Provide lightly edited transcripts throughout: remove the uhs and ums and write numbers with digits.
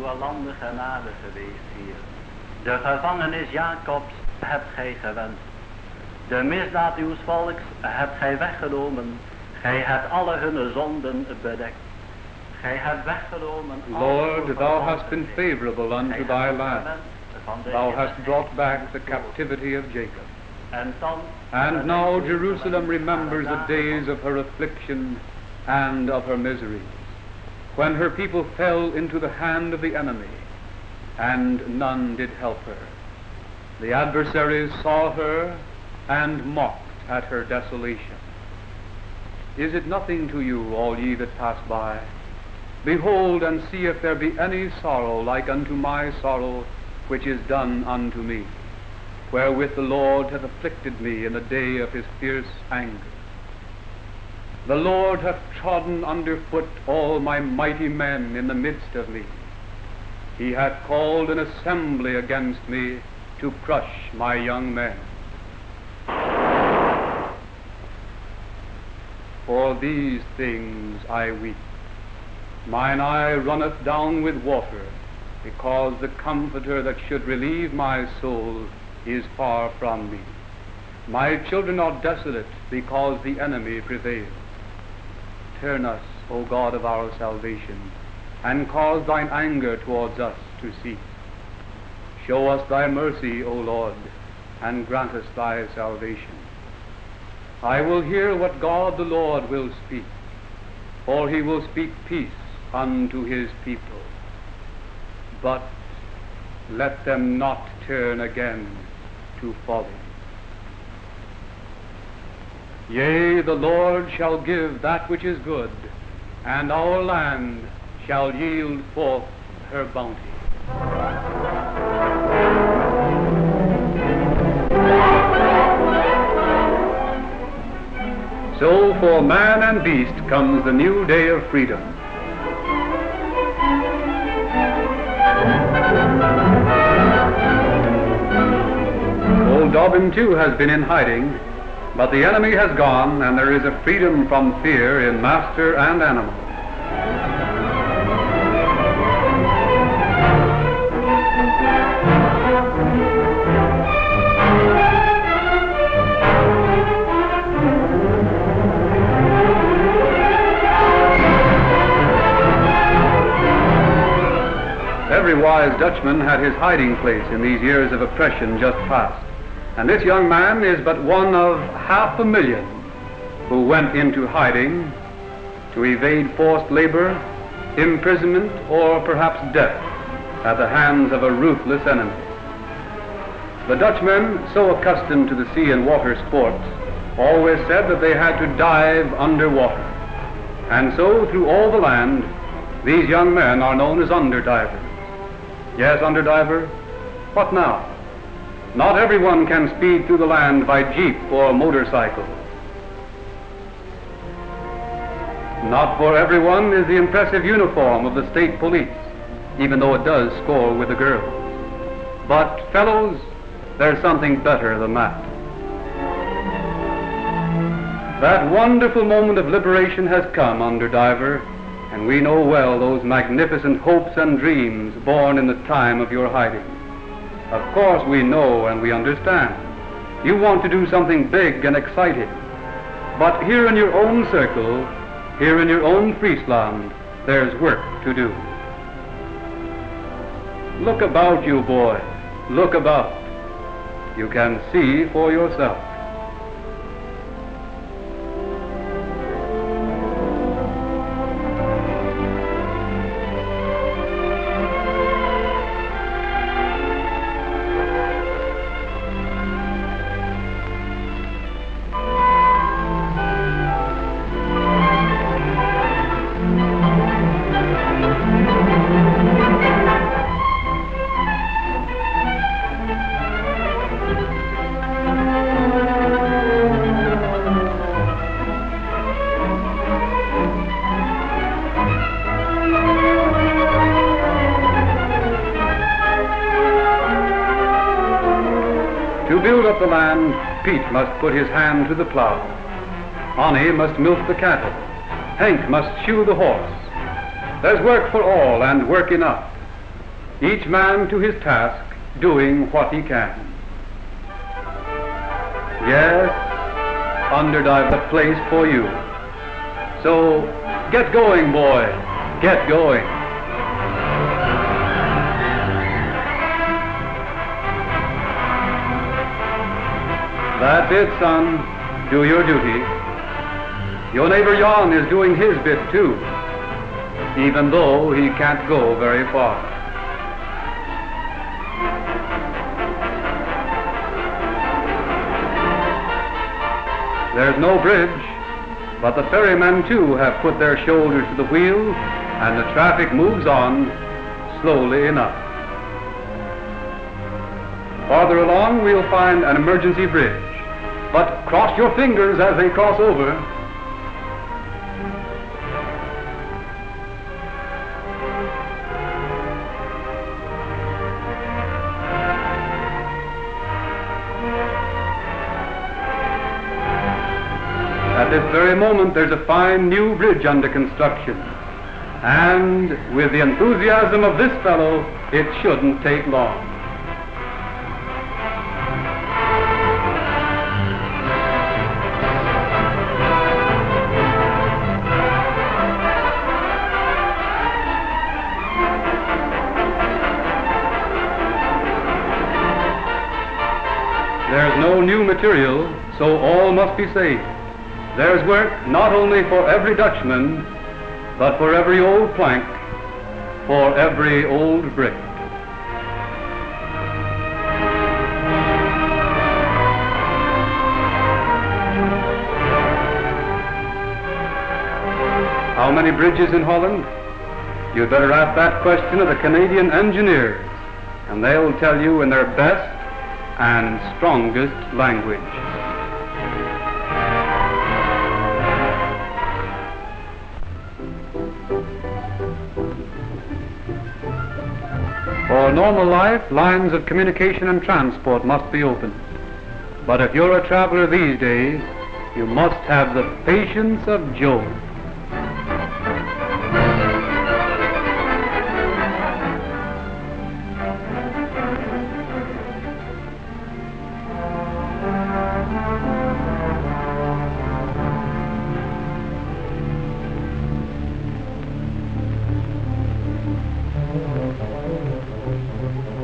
uw landen genade geweest, Heer. De gevangenis Jacobs hebt gij gewend. De misdaad uws volks hebt gij weggenomen. Gij hebt alle hun zonden bedekt. Gij hebt weggenomen. Lord, thou hast been favorable unto thy land. Thou hast brought back the captivity of Jacob. And now Jerusalem remembers the days of her affliction and of her miseries, when her people fell into the hand of the enemy, and none did help her. The adversaries saw her and mocked at her desolation. Is it nothing to you, all ye that pass by? Behold and see if there be any sorrow like unto my sorrow, which is done unto me, wherewith the Lord hath afflicted me in the day of his fierce anger. The Lord hath trodden under foot all my mighty men in the midst of me. He hath called an assembly against me to crush my young men. For these things I weep. Mine eye runneth down with water, because the Comforter that should relieve my soul is far from me. My children are desolate, because the enemy prevails. Turn us, O God of our salvation, and cause thine anger towards us to cease. Show us thy mercy, O Lord, and grant us thy salvation. I will hear what God the Lord will speak, for he will speak peace unto his people. But let them not turn again to folly. Yea, the Lord shall give that which is good, and our land shall yield forth her bounty. So for man and beast comes the new day of freedom. Old Dobbin too has been in hiding, but the enemy has gone, and there is a freedom from fear in master and animal. Every wise Dutchman had his hiding place in these years of oppression just past. And this young man is but one of 500,000 who went into hiding to evade forced labor, imprisonment, or perhaps death at the hands of a ruthless enemy. The Dutchmen, so accustomed to the sea and water sports, always said that they had to dive underwater. And so through all the land, these young men are known as underdivers. Yes, underdiver, what now? Not everyone can speed through the land by jeep or motorcycle. Not for everyone is the impressive uniform of the state police, even though it does score with the girls. But fellows, there's something better than that. That wonderful moment of liberation has come, underdiver, and we know well those magnificent hopes and dreams born in the time of your hiding. Of course we know and we understand. You want to do something big and exciting. But here in your own circle, here in your own Friesland, there's work to do. Look about you, boy. Look about. You can see for yourself. To build up the land, Pete must put his hand to the plow. Annie must milk the cattle. Hank must shoe the horse. There's work for all and work enough. each man to his task, doing what he can. Yes, under I've a place for you. So get going, boy, get going. That's it, son. Do your duty. Your neighbor Jan is doing his bit too, even though he can't go very far. There's no bridge, but the ferrymen too have put their shoulders to the wheel, and the traffic moves on slowly enough. Farther along we'll find an emergency bridge, but cross your fingers as they cross over. At this very moment there's a fine new bridge under construction, and with the enthusiasm of this fellow, it shouldn't take long. There's no new material, so all must be saved. There's work not only for every Dutchman, but for every old plank, for every old brick. How many bridges in Holland? You'd better ask that question of the Canadian engineers, and they'll tell you in their best and strongest language. For normal life, lines of communication and transport must be opened. But if you're a traveler these days, you must have the patience of Job.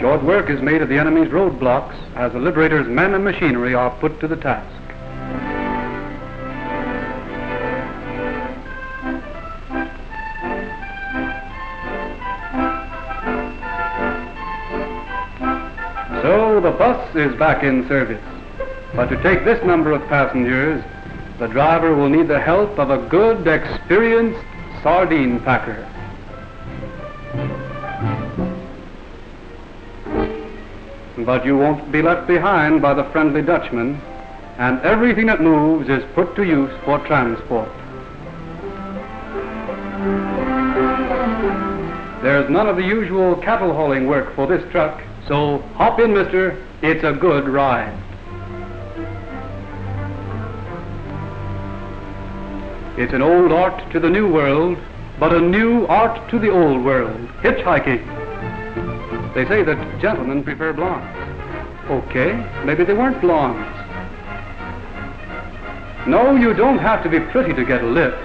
Short work is made of the enemy's roadblocks as the liberator's men and machinery are put to the task. So the bus is back in service, but to take this number of passengers, the driver will need the help of a good, experienced sardine packer. But you won't be left behind by the friendly Dutchman, and everything that moves is put to use for transport. There's none of the usual cattle hauling work for this truck, so hop in, mister, it's a good ride. It's an old art to the new world, but a new art to the old world, hitchhiking. They say that gentlemen prefer blondes. Okay, maybe they weren't blondes. No, you don't have to be pretty to get a lift,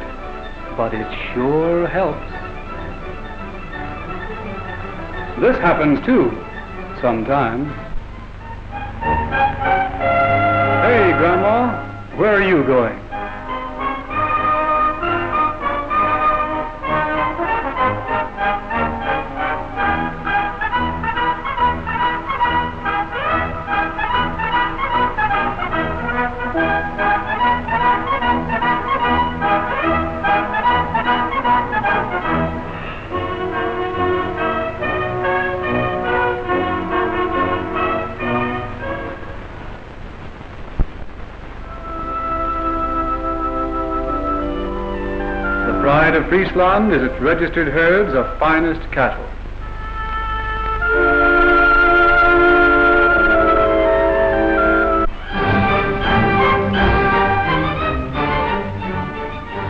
but it sure helps. This happens too, sometimes. Hey, Grandma, where are you going? The pride of Friesland is its registered herds of finest cattle.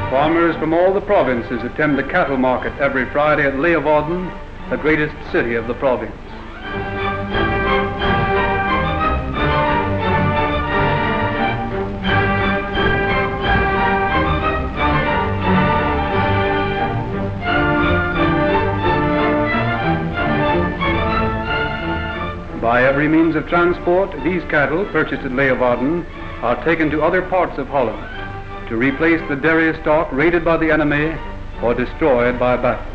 Farmers from all the provinces attend the cattle market every Friday at Leeuwarden the greatest city of the province. By every means of transport, these cattle, purchased at Leeuwarden, are taken to other parts of Holland to replace the dairy stock raided by the enemy or destroyed by battle.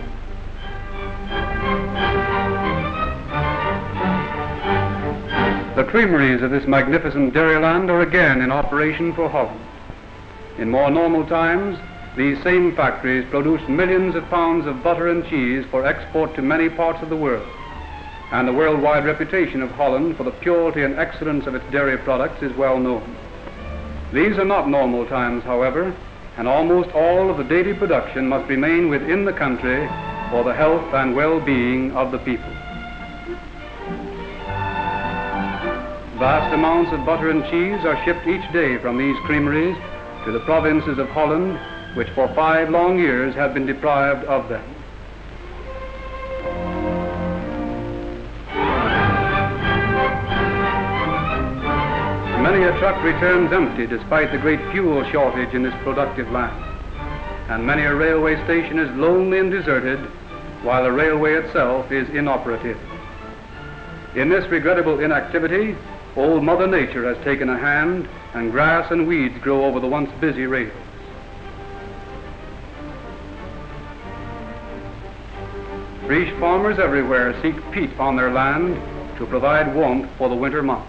The creameries of this magnificent dairyland are again in operation for Holland. In more normal times, these same factories produce millions of pounds of butter and cheese for export to many parts of the world, and the worldwide reputation of Holland for the purity and excellence of its dairy products is well known. These are not normal times, however, and almost all of the daily production must remain within the country for the health and well-being of the people. Vast amounts of butter and cheese are shipped each day from these creameries to the provinces of Holland, which for 5 long years have been deprived of them. Many a truck returns empty despite the great fuel shortage in this productive land, and many a railway station is lonely and deserted while the railway itself is inoperative. In this regrettable inactivity, old Mother Nature has taken a hand, and grass and weeds grow over the once busy rails. Friese farmers everywhere seek peat on their land to provide warmth for the winter months.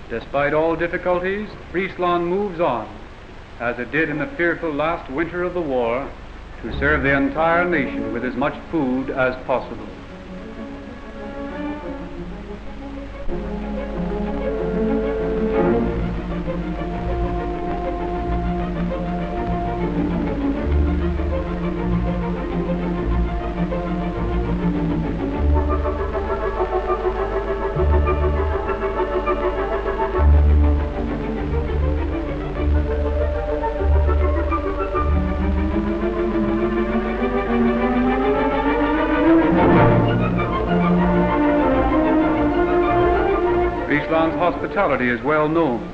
Despite all difficulties, Friesland moves on, as it did in the fearful last winter of the war, to serve the entire nation with as much food as possible. Friesland's hospitality is well known,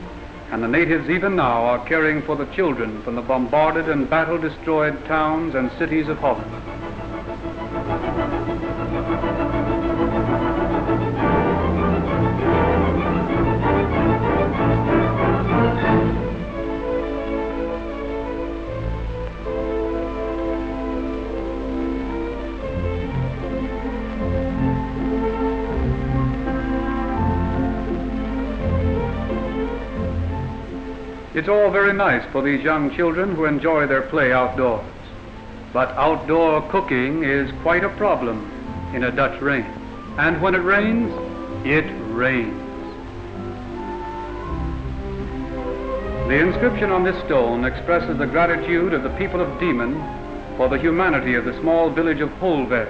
and the natives even now are caring for the children from the bombarded and battle-destroyed towns and cities of Holland. It's all very nice for these young children who enjoy their play outdoors, but outdoor cooking is quite a problem in a Dutch rain. And when it rains, it rains. The inscription on this stone expresses the gratitude of the people of Diemen for the humanity of the small village of Holland,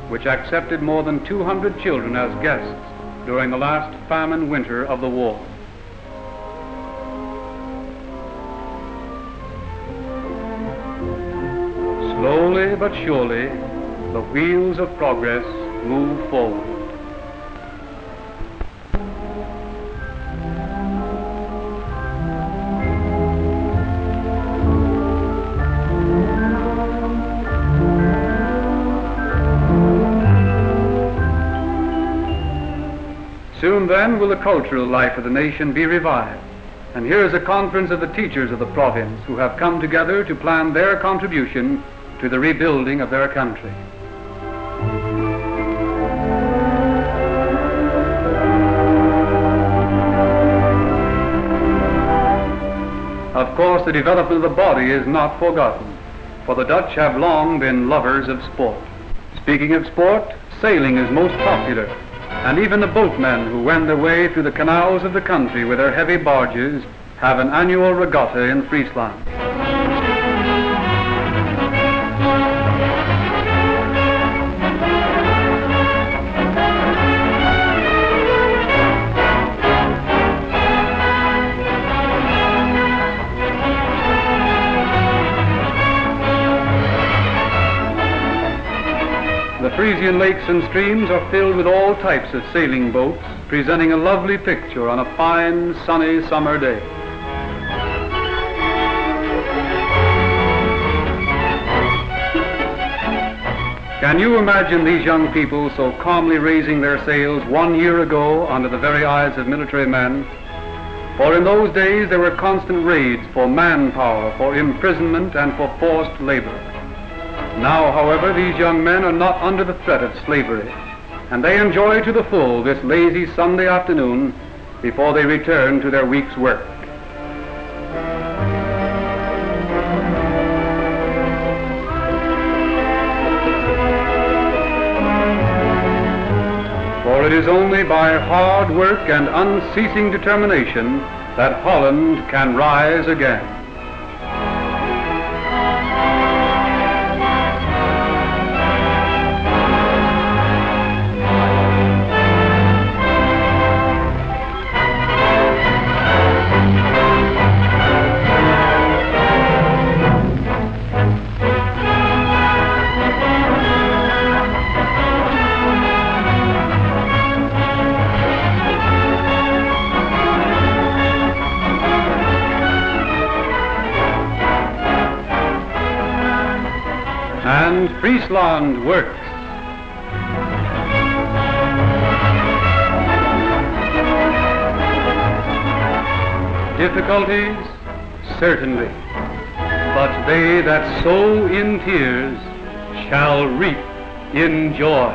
which accepted more than 200 children as guests during the last famine winter of the war. Slowly but surely, the wheels of progress move forward. Soon then will the cultural life of the nation be revived. And here is a conference of the teachers of the province who have come together to plan their contribution to the rebuilding of their country. Of course, the development of the body is not forgotten, for the Dutch have long been lovers of sport. Speaking of sport, sailing is most popular, and even the boatmen who wend their way through the canals of the country with their heavy barges have an annual regatta in Friesland. The Frisian lakes and streams are filled with all types of sailing boats, presenting a lovely picture on a fine, sunny summer day. Can you imagine these young people so calmly raising their sails 1 year ago under the very eyes of military men? For in those days there were constant raids for manpower, for imprisonment, and for forced labor. Now, however, these young men are not under the threat of slavery, and they enjoy to the full this lazy Sunday afternoon before they return to their week's work. For it is only by hard work and unceasing determination that Holland can rise again. And Friesland works. Difficulties? Certainly. But they that sow in tears shall reap in joy.